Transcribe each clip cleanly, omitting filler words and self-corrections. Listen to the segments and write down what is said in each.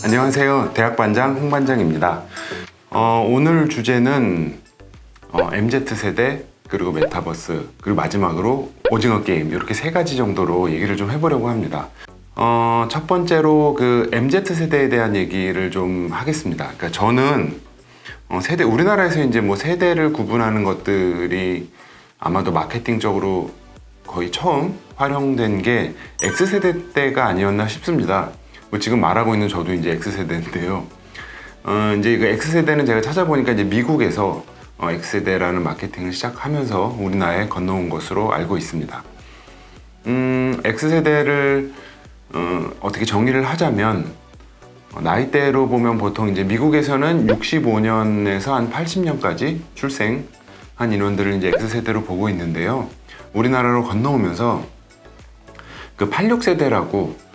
안녕하세요. 대학반장 홍반장입니다. 오늘 주제는 MZ세대 그리고 메타버스 그리고 마지막으로 오징어 게임 이렇게 세 가지 정도로 얘기를 좀 해보려고 합니다. 첫 번째로 그 MZ세대에 대한 얘기를 좀 하겠습니다. 그러니까 저는 세대, 우리나라에서 이제 뭐 세대를 구분하는 것들이 아마도 마케팅적으로 거의 처음 활용된 게 X세대 때가 아니었나 싶습니다. 뭐 지금 말하고 있는 저도 이제 X세대인데요. 이제 그 X세대는 제가 찾아보니까 이제 미국에서 X세대라는 마케팅을 시작하면서 우리나라에 건너온 것으로 알고 있습니다. X세대를 어떻게 정의를 하자면 나이대로 보면 보통 이제 미국에서는 65년에서 한 80년까지 출생한 인원들을 이제 X세대로 보고 있는데요. 우리나라로 건너오면서 그 86세대라고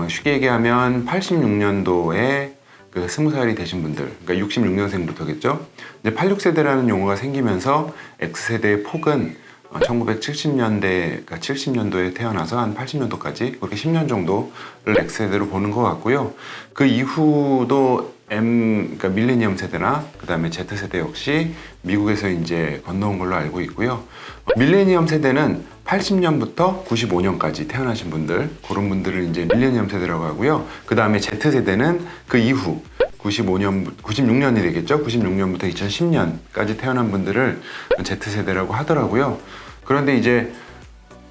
쉽게 얘기하면 86년도에 그 20살이 되신 분들, 그러니까 66년생부터겠죠. 이제 86세대라는 용어가 생기면서 X세대의 폭은 1970년대, 그러니까 70년도에 태어나서 한 80년도까지 그렇게 10년 정도를 X세대로 보는 것 같고요. 그 이후도 그러니까 밀레니엄 세대나 그 다음에 Z세대 역시 미국에서 이제 건너온 걸로 알고 있고요. 밀레니엄 세대는 80년부터 95년까지 태어나신 분들, 그런 분들을 이제 밀레니엄 세대라고 하고요. 그 다음에 Z세대는 그 이후 96년이 되겠죠. 96년부터 2010년까지 태어난 분들을 Z세대라고 하더라고요. 그런데 이제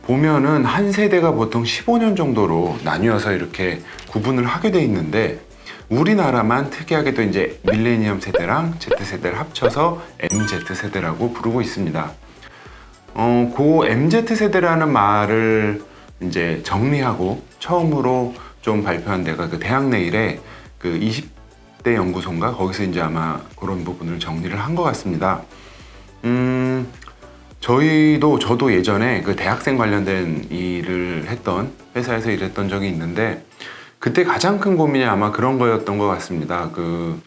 보면은 한 세대가 보통 15년 정도로 나뉘어서 이렇게 구분을 하게 돼 있는데 우리나라만 특이하게도 이제 밀레니엄 세대랑 Z세대를 합쳐서 MZ세대라고 부르고 있습니다. 그 MZ세대라는 말을 이제 정리하고 처음으로 좀 발표한 데가 그 대학내일에 그 20대 연구소인가 거기서 이제 아마 그런 부분을 정리를 한 것 같습니다. 저도 예전에 그 대학생 관련된 일을 했던 회사에서 일했던 적이 있는데 그때 가장 큰 고민이 아마 그런 거였던 것 같습니다. 그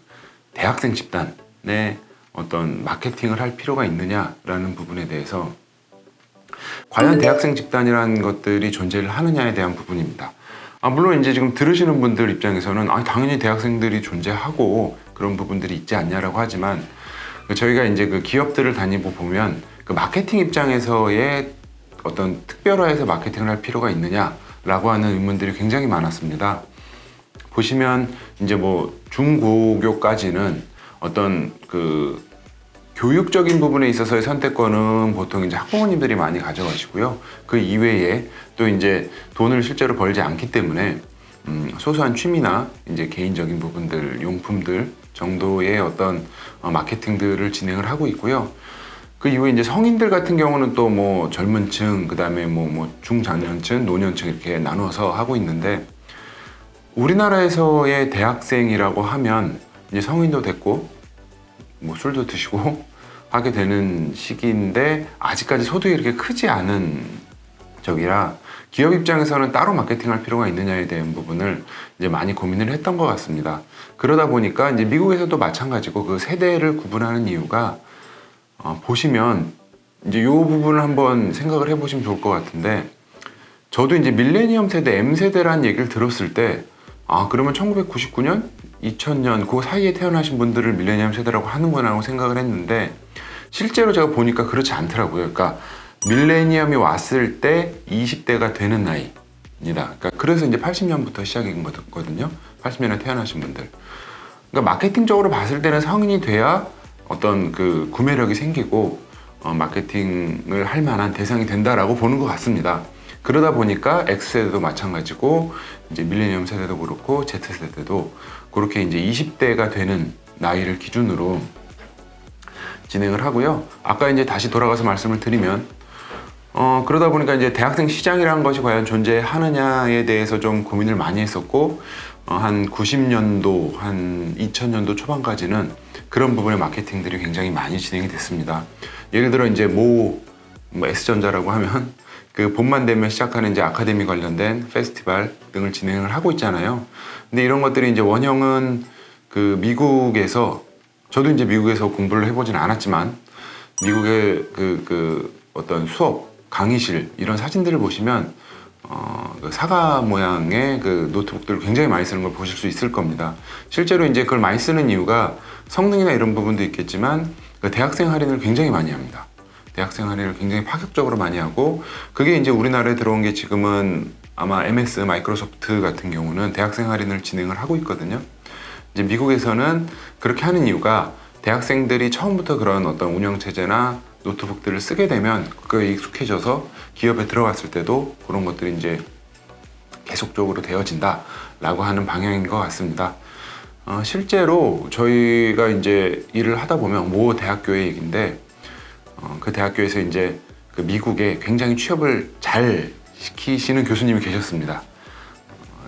대학생 집단의 어떤 마케팅을 할 필요가 있느냐라는 부분에 대해서 과연 대학생 집단이라는 것들이 존재를 하느냐에 대한 부분입니다. 물론 이제 지금 들으시는 분들 입장에서는 당연히 대학생들이 존재하고 그런 부분들이 있지 않냐라고 하지만 저희가 이제 그 기업들을 다니고 보면 그 마케팅 입장에서의 어떤 특별화해서 마케팅을 할 필요가 있느냐라고 하는 의문들이 굉장히 많았습니다. 보시면 이제 뭐 중고교까지는 어떤 그 교육적인 부분에 있어서의 선택권은 보통 이제 학부모님들이 많이 가져가시고요. 그 이외에 또 이제 돈을 실제로 벌지 않기 때문에 소소한 취미나 이제 개인적인 부분들, 용품들 정도의 어떤 마케팅들을 진행을 하고 있고요. 그 이후에 이제 성인들 같은 경우는 또 뭐 젊은 층, 그 다음에 뭐 중장년층, 노년층 이렇게 나눠서 하고 있는데 우리나라에서의 대학생이라고 하면 이제 성인도 됐고 뭐 술도 드시고 하게 되는 시기인데 아직까지 소득이 이렇게 크지 않은 적이라 기업 입장에서는 따로 마케팅할 필요가 있느냐에 대한 부분을 이제 많이 고민을 했던 것 같습니다. 그러다 보니까 이제 미국에서도 마찬가지고 그 세대를 구분하는 이유가 보시면 이제 이 부분을 한번 생각을 해보시면 좋을 것 같은데 저도 이제 밀레니엄 세대, M세대라는 얘기를 들었을 때 그러면 1999년, 2000년 그 사이에 태어나신 분들을 밀레니엄 세대라고 하는구나 하고 생각을 했는데 실제로 제가 보니까 그렇지 않더라고요. 그러니까 밀레니엄이 왔을 때 20대가 되는 나이입니다. 그러니까 그래서 이제 80년부터 시작인 거거든요. 80년에 태어나신 분들. 그러니까 마케팅적으로 봤을 때는 성인이 돼야 어떤 그 구매력이 생기고 마케팅을 할 만한 대상이 된다라고 보는 것 같습니다. 그러다 보니까 X세대도 마찬가지고 이제 밀레니엄 세대도 그렇고 Z세대도 그렇게 이제 20대가 되는 나이를 기준으로 진행을 하고요. 아까 이제 다시 돌아가서 말씀을 드리면 그러다 보니까 이제 대학생 시장이라는 것이 과연 존재하느냐에 대해서 좀 고민을 많이 했었고 한 90년도, 한 2000년도 초반까지는 그런 부분의 마케팅들이 굉장히 많이 진행이 됐습니다. 예를 들어 이제 뭐 S전자라고 하면 그 봄만 되면 시작하는 이제 아카데미 관련된 페스티벌 등을 진행을 하고 있잖아요. 근데 이런 것들이 이제 원형은 그 미국에서 저도 이제 미국에서 공부를 해보진 않았지만 미국의 그 어떤 수업, 강의실 이런 사진들을 보시면 그 사과 모양의 그 노트북들을 굉장히 많이 쓰는 걸 보실 수 있을 겁니다. 실제로 이제 그걸 많이 쓰는 이유가 성능이나 이런 부분도 있겠지만 그 대학생 할인을 굉장히 많이 합니다. 대학생 할인을 굉장히 파격적으로 많이 하고, 그게 이제 우리나라에 들어온 게 지금은 아마 MS 마이크로소프트 같은 경우는 대학생 할인을 진행을 하고 있거든요. 이제 미국에서는 그렇게 하는 이유가 대학생들이 처음부터 그런 어떤 운영체제나 노트북들을 쓰게 되면 그거에 익숙해져서 기업에 들어갔을 때도 그런 것들이 이제 계속적으로 되어진다라고 하는 방향인 것 같습니다. 실제로 저희가 이제 일을 하다 보면 모 대학교의 얘기인데, 그 대학교에서 이제 그 미국에 굉장히 취업을 잘 시키시는 교수님이 계셨습니다.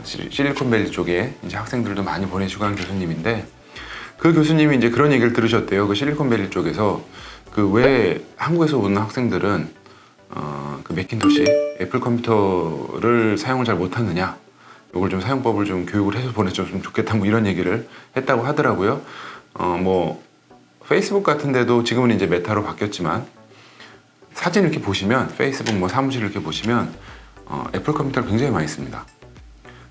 실리콘밸리 쪽에 이제 학생들도 많이 보내시고 한 교수님인데, 그 교수님이 이제 그런 얘기를 들으셨대요. 그 실리콘밸리 쪽에서 그 왜 한국에서 오는 학생들은 그 맥킨토시 애플 컴퓨터를 사용을 잘 못하느냐, 이걸 좀 사용법을 좀 교육을 해서 보내줬으면 좋겠다, 뭐 이런 얘기를 했다고 하더라고요. 뭐 페이스북 같은 데도 지금은 이제 메타로 바뀌었지만 사진 이렇게 보시면, 페이스북 뭐 사무실 이렇게 보시면 애플 컴퓨터를 굉장히 많이 씁니다.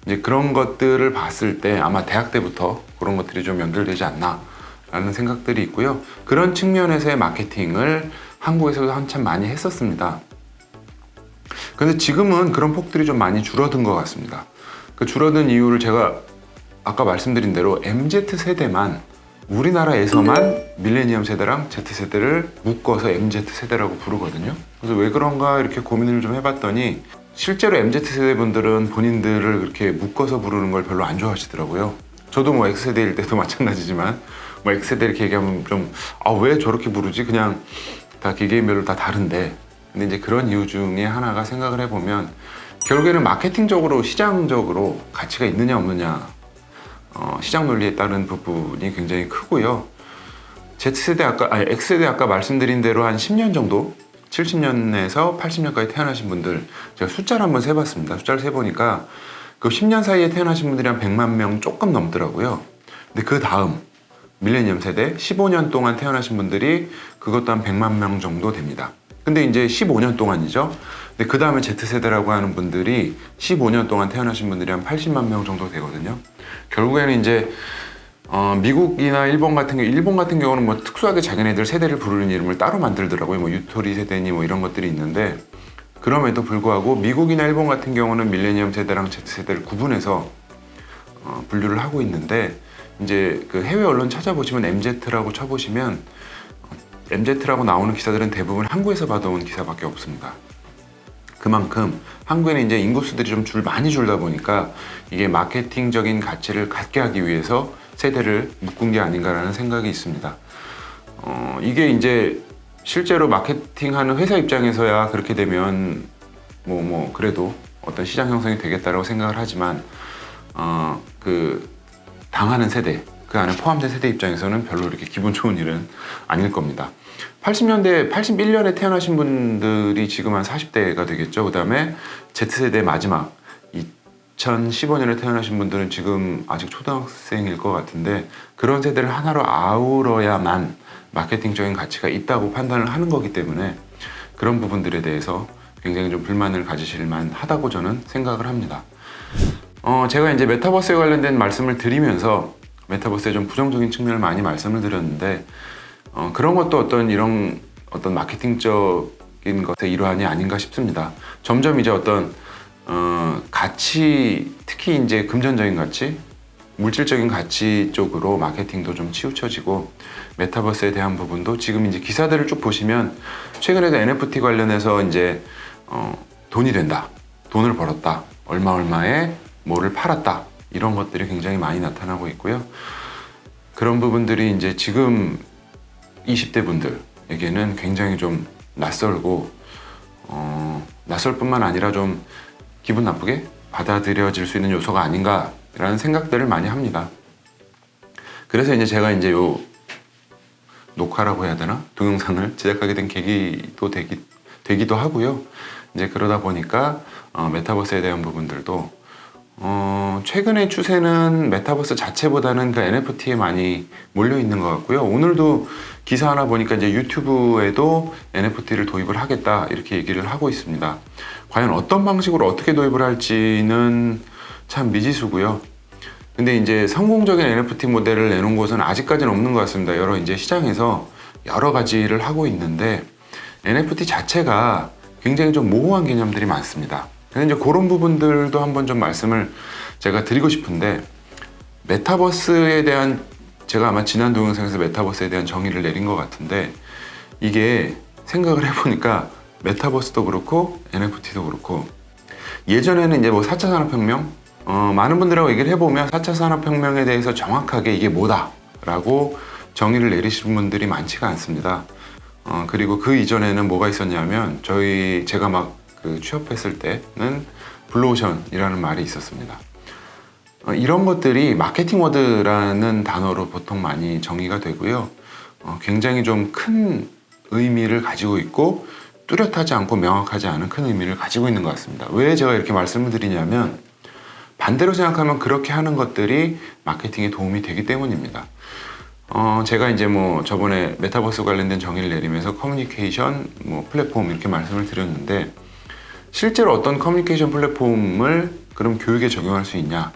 이제 그런 것들을 봤을 때 아마 대학 때부터 그런 것들이 좀 연결되지 않나 라는 생각들이 있고요. 그런 측면에서의 마케팅을 한국에서도 한참 많이 했었습니다. 근데 지금은 그런 폭들이 좀 많이 줄어든 것 같습니다. 그 줄어든 이유를 제가 아까 말씀드린 대로 MZ세대만, 우리나라에서만 밀레니엄 세대랑 Z세대를 묶어서 MZ세대라고 부르거든요. 그래서 왜 그런가 이렇게 고민을 좀 해봤더니, 실제로 MZ세대 분들은 본인들을 그렇게 묶어서 부르는 걸 별로 안 좋아하시더라고요. 저도 뭐 X세대일 때도 마찬가지지만 뭐 X세대 이렇게 얘기하면 좀 왜 저렇게 부르지? 그냥 다 개개인별로 다 다른데. 근데 이제 그런 이유 중에 하나가 생각을 해보면 결국에는 마케팅적으로, 시장적으로 가치가 있느냐 없느냐, 시장 논리에 따른 부분이 굉장히 크고요. Z세대 X세대 아까 말씀드린 대로 한 10년 정도, 70년에서 80년까지 태어나신 분들, 제가 숫자를 한번 세봤습니다. 숫자를 세보니까 그 10년 사이에 태어나신 분들이 한 100만 명 조금 넘더라고요. 근데 그 다음 밀레니엄 세대 15년 동안 태어나신 분들이 그것도 한 100만 명 정도 됩니다. 근데 이제 15년 동안이죠. 근데 그 다음에 Z세대라고 하는 분들이 15년 동안 태어나신 분들이 한 80만 명 정도 되거든요. 결국에는 이제 미국이나 일본 같은 경우는 뭐 특수하게 자기네들 세대를 부르는 이름을 따로 만들더라고요. 뭐 유토리 세대니 뭐 이런 것들이 있는데, 그럼에도 불구하고 미국이나 일본 같은 경우는 밀레니엄 세대랑 Z세대를 구분해서 분류를 하고 있는데, 이제 그 해외 언론 찾아보시면 MZ라고 쳐보시면 MZ라고 나오는 기사들은 대부분 한국에서 받아온 기사밖에 없습니다. 그만큼 한국에는 이제 인구수들이 좀 많이 줄다 보니까 이게 마케팅적인 가치를 갖게 하기 위해서 세대를 묶은 게 아닌가라는 생각이 있습니다. 이게 이제 실제로 마케팅하는 회사 입장에서야 그렇게 되면 뭐 그래도 어떤 시장 형성이 되겠다라고 생각을 하지만 그 당하는 세대, 그 안에 포함된 세대 입장에서는 별로 이렇게 기분 좋은 일은 아닐 겁니다. 80년대, 81년에 태어나신 분들이 지금 한 40대가 되겠죠. 그 다음에 Z세대 마지막 2015년에 태어나신 분들은 지금 아직 초등학생일 것 같은데, 그런 세대를 하나로 아우러야만 마케팅적인 가치가 있다고 판단을 하는 거기 때문에 그런 부분들에 대해서 굉장히 좀 불만을 가지실 만하다고 저는 생각을 합니다. 제가 이제 메타버스에 관련된 말씀을 드리면서 메타버스의 좀 부정적인 측면을 많이 말씀을 드렸는데, 그런 것도 어떤 마케팅적인 것의 일환이 아닌가 싶습니다. 점점 이제 어떤 가치, 특히 이제 금전적인 가치, 물질적인 가치 쪽으로 마케팅도 좀 치우쳐지고, 메타버스에 대한 부분도 지금 이제 기사들을 쭉 보시면 최근에도 NFT 관련해서 이제 돈이 된다, 돈을 벌었다, 얼마에 뭐를 팔았다, 이런 것들이 굉장히 많이 나타나고 있고요. 그런 부분들이 이제 지금 20대 분들에게는 굉장히 좀 낯설고, 낯설 뿐만 아니라 좀 기분 나쁘게 받아들여질 수 있는 요소가 아닌가라는 생각들을 많이 합니다. 그래서 이제 제가 이제 요 녹화라고 해야 되나? 동영상을 제작하게 된 계기도 되기도 하고요. 이제 그러다 보니까 메타버스에 대한 부분들도 최근의 추세는 메타버스 자체보다는 그 NFT에 많이 몰려 있는 것 같고요. 오늘도 기사 하나 보니까 이제 유튜브에도 NFT를 도입을 하겠다 이렇게 얘기를 하고 있습니다. 과연 어떤 방식으로 어떻게 도입을 할지는 참 미지수고요. 근데 이제 성공적인 NFT 모델을 내놓은 곳은 아직까지는 없는 것 같습니다. 여러 이제 시장에서 여러 가지를 하고 있는데 NFT 자체가 굉장히 좀 모호한 개념들이 많습니다. 근데 이제 그런 부분들도 한번 좀 말씀을 제가 드리고 싶은데, 메타버스에 대한, 제가 아마 지난 동영상에서 메타버스에 대한 정의를 내린 것 같은데, 이게 생각을 해보니까 메타버스도 그렇고 NFT도 그렇고, 예전에는 이제 뭐 4차 산업혁명, 많은 분들하고 얘기를 해보면 4차 산업혁명에 대해서 정확하게 이게 뭐다 라고 정의를 내리신 분들이 많지가 않습니다. 그리고 그 이전에는 뭐가 있었냐면, 제가 막 취업했을 때는 블루오션이라는 말이 있었습니다. 이런 것들이 마케팅 워드라는 단어로 보통 많이 정의가 되고요. 굉장히 좀 큰 의미를 가지고 있고 뚜렷하지 않고 명확하지 않은 큰 의미를 가지고 있는 것 같습니다. 왜 제가 이렇게 말씀을 드리냐면, 반대로 생각하면 그렇게 하는 것들이 마케팅에 도움이 되기 때문입니다. 제가 이제 뭐 저번에 메타버스 관련된 정의를 내리면서 커뮤니케이션 플랫폼 이렇게 말씀을 드렸는데, 실제로 어떤 커뮤니케이션 플랫폼을 그럼 교육에 적용할 수 있냐?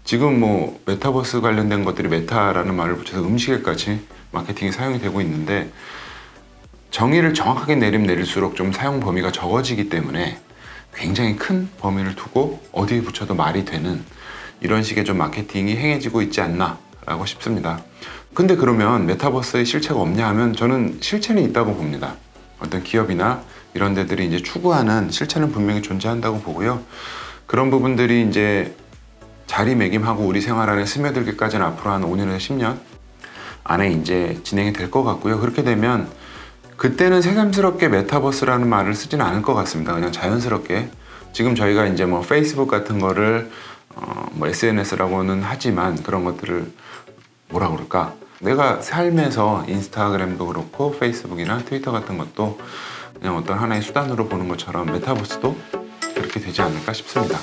지금 뭐 메타버스 관련된 것들이 메타라는 말을 붙여서 음식에까지 마케팅이 사용이 되고 있는데, 정의를 정확하게 내리면 내릴수록 좀 사용 범위가 적어지기 때문에 굉장히 큰 범위를 두고 어디에 붙여도 말이 되는 이런 식의 좀 마케팅이 행해지고 있지 않나 라고 싶습니다. 근데 그러면 메타버스에 실체가 없냐 하면 저는 실체는 있다고 봅니다. 어떤 기업이나 이런 데들이 이제 추구하는 실체는 분명히 존재한다고 보고요. 그런 부분들이 이제 자리매김하고 우리 생활 안에 스며들기까지는 앞으로 한 5년에서 10년 안에 이제 진행이 될 것 같고요. 그렇게 되면 그때는 새삼스럽게 메타버스라는 말을 쓰지는 않을 것 같습니다. 그냥 자연스럽게 지금 저희가 이제 뭐 페이스북 같은 거를 SNS라고는 하지만 그런 것들을 뭐라 그럴까? 내가 삶에서 인스타그램도 그렇고 페이스북이나 트위터 같은 것도 그냥 어떤 하나의 수단으로 보는 것처럼 메타버스도 그렇게 되지 않을까 싶습니다.